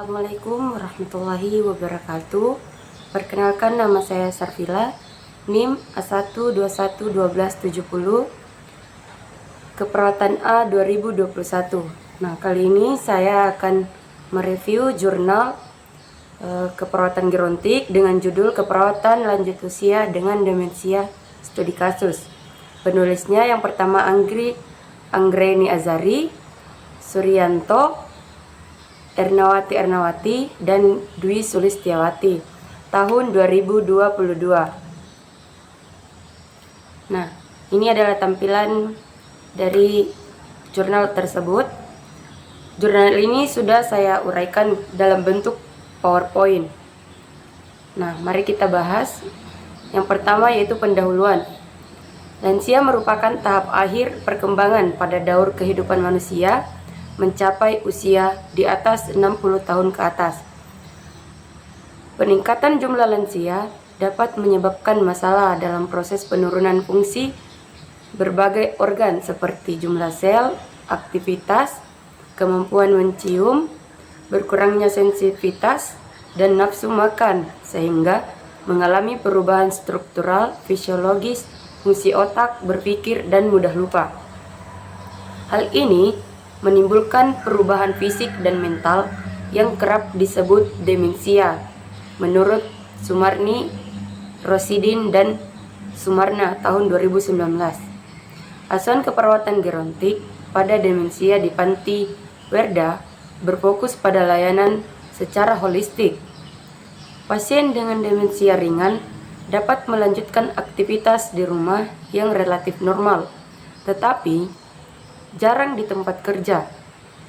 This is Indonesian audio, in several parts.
Assalamualaikum warahmatullahi wabarakatuh. Perkenalkan, nama saya Sarfila, NIM A1211270, keperawatan A 2021. Nah, kali ini saya akan mereview jurnal keperawatan gerontik dengan judul Keperawatan Lanjut Usia dengan Demensia Studi Kasus. Penulisnya yang pertama Anggreni Azari, Suryanto Ernawati dan Dwi Sulistiawati tahun 2022. Nah, ini adalah tampilan dari jurnal tersebut. Jurnal ini sudah saya uraikan dalam bentuk PowerPoint. Nah, mari kita bahas. Yang pertama yaitu pendahuluan. Lansia merupakan tahap akhir perkembangan pada daur kehidupan manusia mencapai usia di atas 60 tahun ke atas. Peningkatan jumlah lansia dapat menyebabkan masalah dalam proses penurunan fungsi berbagai organ seperti jumlah sel, aktivitas, kemampuan mencium, berkurangnya sensitivitas, dan nafsu makan, sehingga mengalami perubahan struktural, fisiologis, fungsi otak, berpikir, dan mudah lupa. Hal ini menimbulkan perubahan fisik dan mental yang kerap disebut demensia, menurut Sumarni, Rosidin, dan Sumarna tahun 2019. Asuhan keperawatan gerontik pada demensia di Panti Werda berfokus pada layanan secara holistik. Pasien dengan demensia ringan dapat melanjutkan aktivitas di rumah yang relatif normal, tetapi jarang di tempat kerja.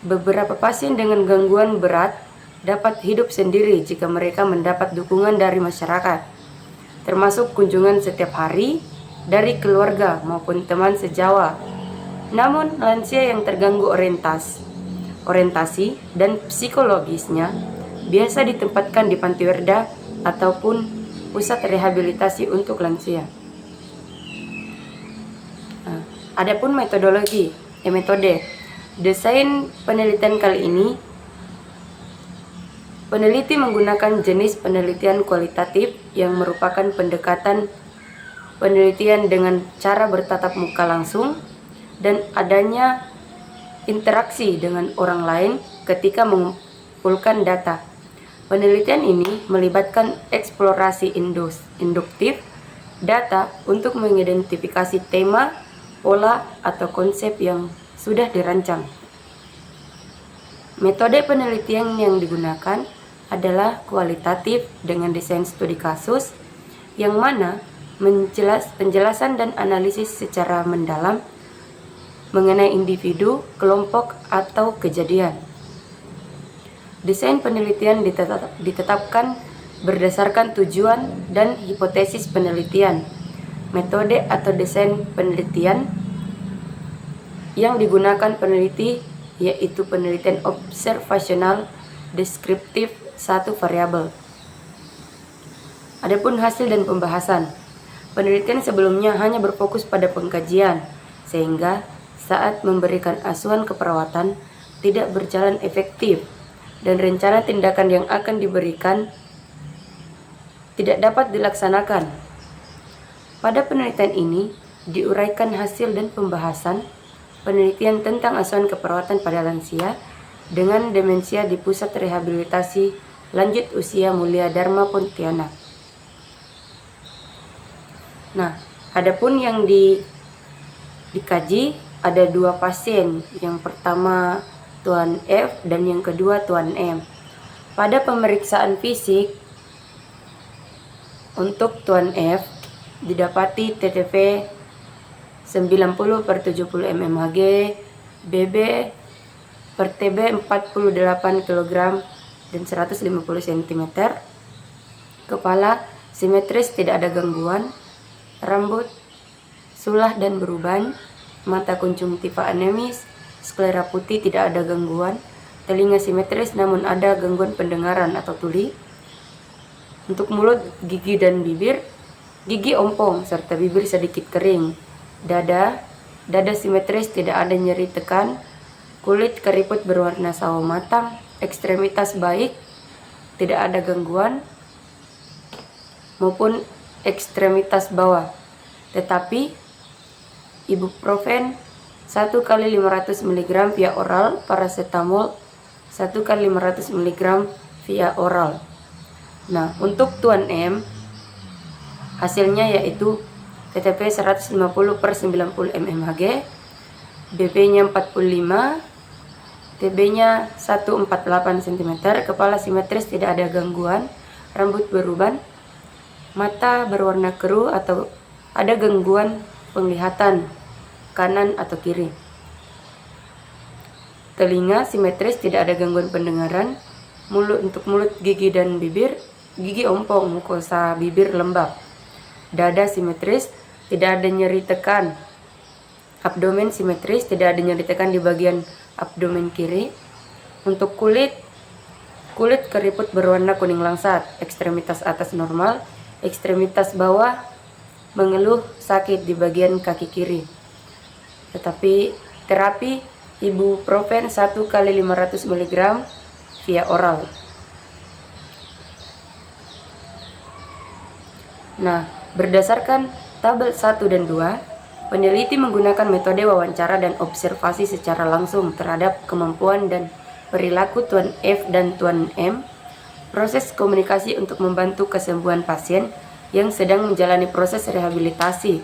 Beberapa pasien dengan gangguan berat dapat hidup sendiri jika mereka mendapat dukungan dari masyarakat, termasuk kunjungan setiap hari dari keluarga maupun teman sejawat. Namun, lansia yang terganggu orientasi dan psikologisnya biasa ditempatkan di Panti Werda ataupun pusat rehabilitasi untuk lansia. Nah, adapun metode desain penelitian kali ini, peneliti menggunakan jenis penelitian kualitatif yang merupakan pendekatan penelitian dengan cara bertatap muka langsung dan adanya interaksi dengan orang lain ketika mengumpulkan data. Penelitian ini melibatkan eksplorasi induktif data untuk mengidentifikasi tema, pola, atau konsep yang sudah dirancang. Metode penelitian yang digunakan adalah kualitatif dengan desain studi kasus, yang mana penjelasan dan analisis secara mendalam mengenai individu, kelompok, atau kejadian. Desain penelitian ditetapkan berdasarkan tujuan dan hipotesis penelitian. Metode atau desain penelitian yang digunakan peneliti yaitu penelitian observasional deskriptif satu variabel. Adapun hasil dan pembahasan. Penelitian sebelumnya hanya berfokus pada pengkajian, sehingga saat memberikan asuhan keperawatan tidak berjalan efektif dan rencana tindakan yang akan diberikan tidak dapat dilaksanakan. Pada penelitian ini, diuraikan hasil dan pembahasan penelitian tentang asuhan keperawatan pada lansia dengan demensia di Pusat Rehabilitasi Lanjut Usia Mulia Dharma Pontianak. Nah, adapun yang dikaji ada 2 pasien, yang pertama Tuan F dan yang kedua Tuan M. Pada pemeriksaan fisik untuk Tuan F didapati TTV 90/70 mmHg, BB per TB 48 kg dan 150 cm. Kepala simetris, tidak ada gangguan. Rambut sulah dan beruban. Mata konjungtiva anemis. Sklera putih, tidak ada gangguan. Telinga simetris namun ada gangguan pendengaran atau tuli. Untuk mulut, gigi dan bibir, gigi ompong serta bibir sedikit kering. Dada simetris, tidak ada nyeri tekan. Kulit keriput berwarna sawo matang, ekstremitas baik, tidak ada gangguan, maupun ekstremitas bawah. Tetapi ibuprofen 1 kali 500 mg via oral, paracetamol 1 kali 500 mg via oral. Nah, untuk Tuan M hasilnya yaitu TTP 150/90 mmHg, BP-nya 45, TB-nya 148 cm, kepala simetris, tidak ada gangguan, rambut beruban, mata berwarna keruh atau ada gangguan penglihatan kanan atau kiri. Telinga simetris, tidak ada gangguan pendengaran. Untuk mulut, gigi dan bibir, gigi ompong, mukosa bibir lembab. Dada simetris, tidak ada nyeri tekan. Abdomen simetris, tidak ada nyeri tekan di bagian abdomen kiri. Untuk kulit keriput berwarna kuning langsat, ekstremitas atas normal, ekstremitas bawah mengeluh sakit di bagian kaki kiri. Tetapi terapi ibuprofen 1 kali 500 mg via oral. Nah, berdasarkan tabel 1 dan 2, peneliti menggunakan metode wawancara dan observasi secara langsung terhadap kemampuan dan perilaku Tuan F dan Tuan M, proses komunikasi untuk membantu kesembuhan pasien yang sedang menjalani proses rehabilitasi.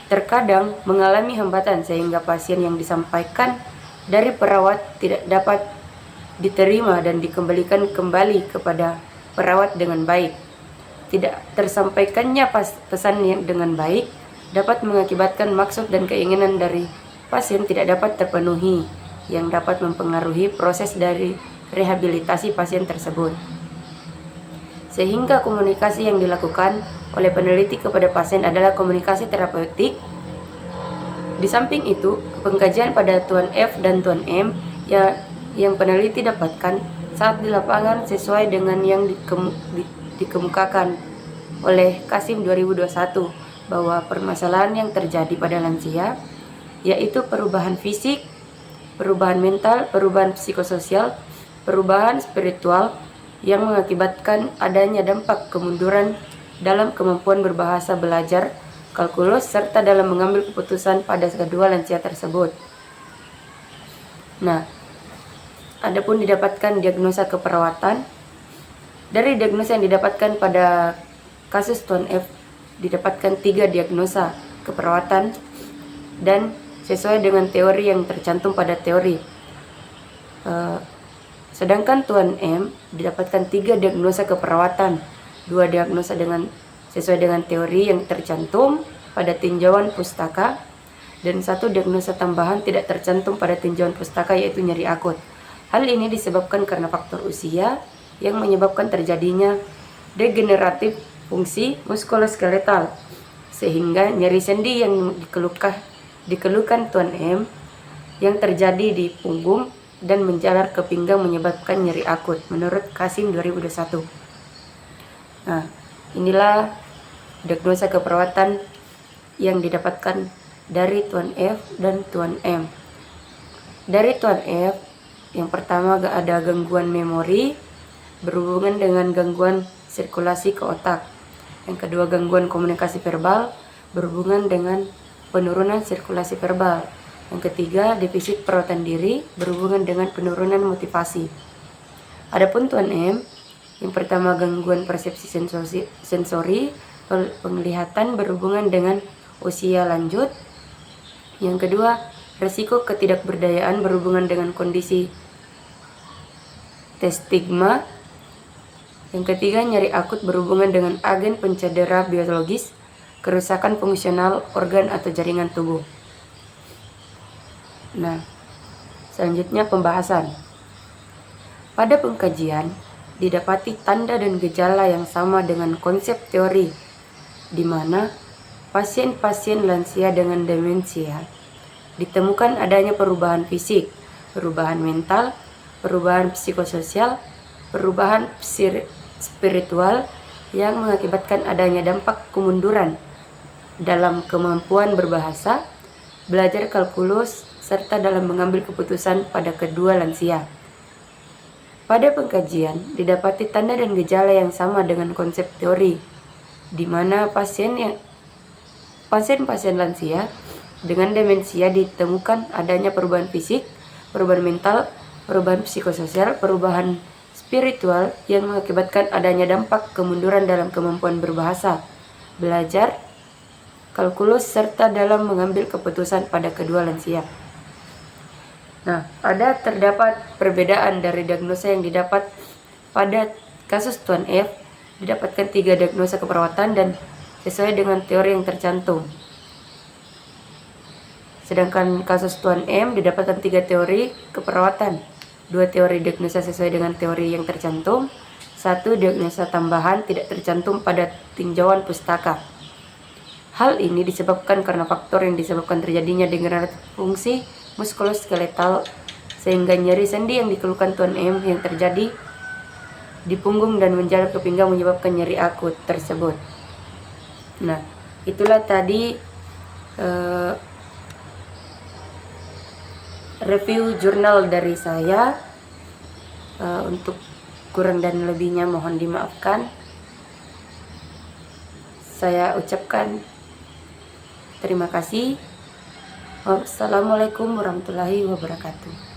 Terkadang mengalami hambatan sehingga pasien yang disampaikan dari perawat tidak dapat diterima dan dikembalikan kembali kepada perawat dengan baik. Tidak tersampaikannya pesan yang dengan baik dapat mengakibatkan maksud dan keinginan dari pasien tidak dapat terpenuhi, yang dapat mempengaruhi proses dari rehabilitasi pasien tersebut. Sehingga komunikasi yang dilakukan oleh peneliti kepada pasien adalah komunikasi terapeutik. Di samping itu, pengkajian pada Tuan F dan Tuan M yang peneliti dapatkan saat di lapangan sesuai dengan yang dikemukakan oleh Kasim 2021, bahwa permasalahan yang terjadi pada lansia yaitu perubahan fisik, perubahan mental, perubahan psikososial, perubahan spiritual yang mengakibatkan adanya dampak kemunduran dalam kemampuan berbahasa, belajar, kalkulus, serta dalam mengambil keputusan pada kedua lansia tersebut. Nah, adapun didapatkan diagnosa keperawatan. Dari diagnosa yang didapatkan pada kasus Tuan F, didapatkan 3 diagnosa keperawatan dan sesuai dengan teori yang tercantum pada teori. Sedangkan Tuan M didapatkan 3 diagnosa keperawatan, 2 diagnosa sesuai dengan teori yang tercantum pada tinjauan pustaka, dan 1 diagnosa tambahan tidak tercantum pada tinjauan pustaka, yaitu nyeri akut. Hal ini disebabkan karena faktor usia yang menyebabkan terjadinya degeneratif fungsi muskuloskeletal, sehingga nyeri sendi yang dikeluhkan Tuan M yang terjadi di punggung dan menjalar ke pinggang menyebabkan nyeri akut menurut Kasim 2021. Nah, inilah diagnosa keperawatan yang didapatkan dari Tuan F dan Tuan M. Dari Tuan F, yang pertama ada gangguan memori berhubungan dengan gangguan sirkulasi ke otak. Yang kedua, gangguan komunikasi verbal berhubungan dengan penurunan sirkulasi verbal. Yang ketiga, defisit perawatan diri berhubungan dengan penurunan motivasi. Adapun Tuan M, yang pertama gangguan persepsi sensori, penglihatan berhubungan dengan usia lanjut. Yang kedua, resiko ketidakberdayaan berhubungan dengan kondisi testigma. Yang ketiga, nyeri akut berhubungan dengan agen pencedera biologis, kerusakan fungsional organ atau jaringan tubuh. Nah, selanjutnya pembahasan. Pada pengkajian, didapati tanda dan gejala yang sama dengan konsep teori, di mana pasien-pasien lansia dengan demensia ditemukan adanya perubahan fisik, perubahan mental, perubahan psikososial, perubahan spiritual yang mengakibatkan adanya dampak kemunduran dalam kemampuan berbahasa, belajar kalkulus, serta dalam mengambil keputusan pada kedua lansia. Pada pengkajian, didapati tanda dan gejala yang sama dengan konsep teori, di mana pasien-pasien lansia dengan demensia ditemukan adanya perubahan fisik, perubahan mental, perubahan psikososial, perubahan spiritual yang mengakibatkan adanya dampak kemunduran dalam kemampuan berbahasa, belajar, kalkulus, serta dalam mengambil keputusan pada kedua lansia. Nah, terdapat perbedaan dari diagnosa yang didapat pada kasus Tuan F. Didapatkan 3 diagnosa keperawatan dan sesuai dengan teori yang tercantum. Sedangkan kasus Tuan M didapatkan 3 teori keperawatan, 2 teori diagnosa sesuai dengan teori yang tercantum, 1 diagnosa tambahan tidak tercantum pada tinjauan pustaka. Hal ini disebabkan karena faktor yang disebabkan terjadinya degeneratif fungsi muskuloskeletal, sehingga nyeri sendi yang dikeluhkan Tuan M yang terjadi di punggung dan menjalar ke pinggang menyebabkan nyeri akut tersebut. Nah, itulah tadi review jurnal dari saya. Untuk kurang dan lebihnya mohon dimaafkan. Saya ucapkan terima kasih. Wassalamualaikum warahmatullahi wabarakatuh.